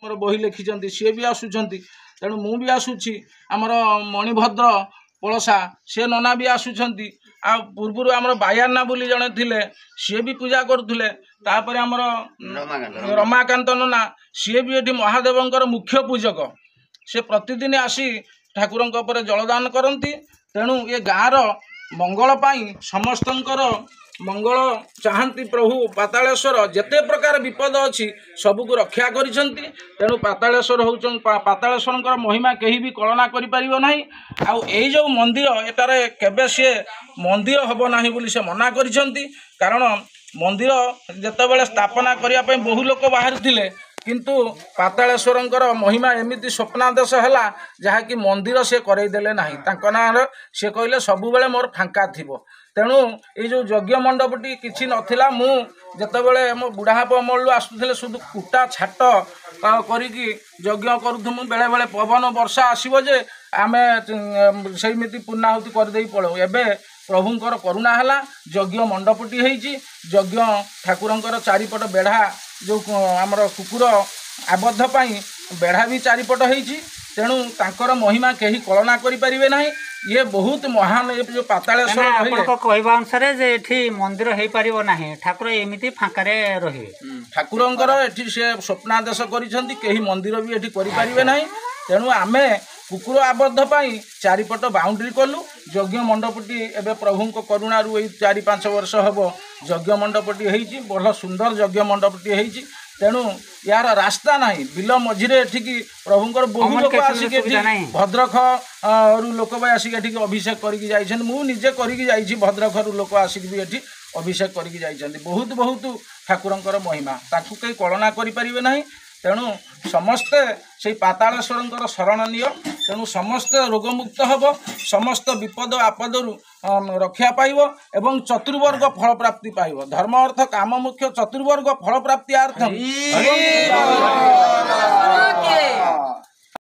मोर बही लिखिं सी भी आसुंच तेणु मु भी आसूची आमर मणिभद्र पड़सा से नना भी आसुंच आ पूर्व आम बायाना बोली जड़े थे सी भी पूजा करुले तापर आमर रमाकांत नना सी भी ये महादेवंकर मुख्य पूजक से प्रतिदिन आसी ठाकुर जलदान करती तेणु ये गाँव मंगल समस्तंकर मंगल चाहती प्रभु पातालेश्वर जेते प्रकार विपद अच्छी सबको रक्षा करिसेंती तेणु पातालेश्वर होउछन पातालेश्वर महिमा कहीं भी कलना करि परिबो नाही आउ एई जो मंदिर एटारे केबे से मंदिर हबो नाही बोली से मना करिसेंती कारण मंदिर जेतेबेले स्थापना करिया पई बहु लोक बाहर थिले किंतु पातालेश्वर महिमा एमती स्वप्नादेश है जहाँकि मंदिर से करईदेले नाही तांको ना से कहले सबु बेले मोर फांका थिबो तेणु ये जो यज्ञ मंडपटी किसी नथिला मु जेतेबेले मो बुढ़ाप अमलू आसुले शुद्ध कुटा छाट करिकी यज्ञ करूथुमु बेले बेले पवन वर्षा आसीबो जे आमे सेमिति पूर्णाहुति करदेई पळौ एबे प्रभुंकर करुणा है यज्ञ मंडपटी होइछि यज्ञ ठाकुरंकर चारिपट बेढ़ा जो आमर कुकुर आबद्ध पाई बेढ़ा भी चारिपट होइछि तेणु तांकर महिमा कहीं कलना करि परिबे नाही ये बहुत महान ये जो पातालेश्वर कहवा अनुसार जे एठी मंदिर हो पारिबो नाही ठाकुर एमिति फांकारे रहिबे ठाकुरंकर एठी से स्वप्नादेश करिसेंती कहीं मंदिर भी एठी करि परिबे नाही तेणु आमे कुकुर आबद्ध पाई चारिपट बाउंड्री कलु यज्ञ मंडपटी एवं प्रभु करुणा 4-5 वर्ष हम यज्ञ मंडपटी होइछि बड़ सुंदर यज्ञ मंडपटी होइछि तेणु यार रास्ता नहीं बिल मझिरे एठिकी प्रभुंकर बहु लोक आसिक भद्रख लोक आसिक एठिकी अभिषेक करके जाइछन मु निजे करके जाइछि भद्रख लोक आसिक भी एठी अभिषेक करके जाइछन बहुत बहुत ठाकुरंकर महिमा ताकू कई कलना करि परिबे नाही तेणु समस्ते से पातालेश्वर शरण निय तेणु समस्ते रोगमुक्त हम समस्त विपद आपदरु रक्षा पाइब एवं चतुर्वर्ग फल प्राप्ति पाइब धर्म अर्थ काम मुख्य चतुर्वर्ग फल प्राप्ति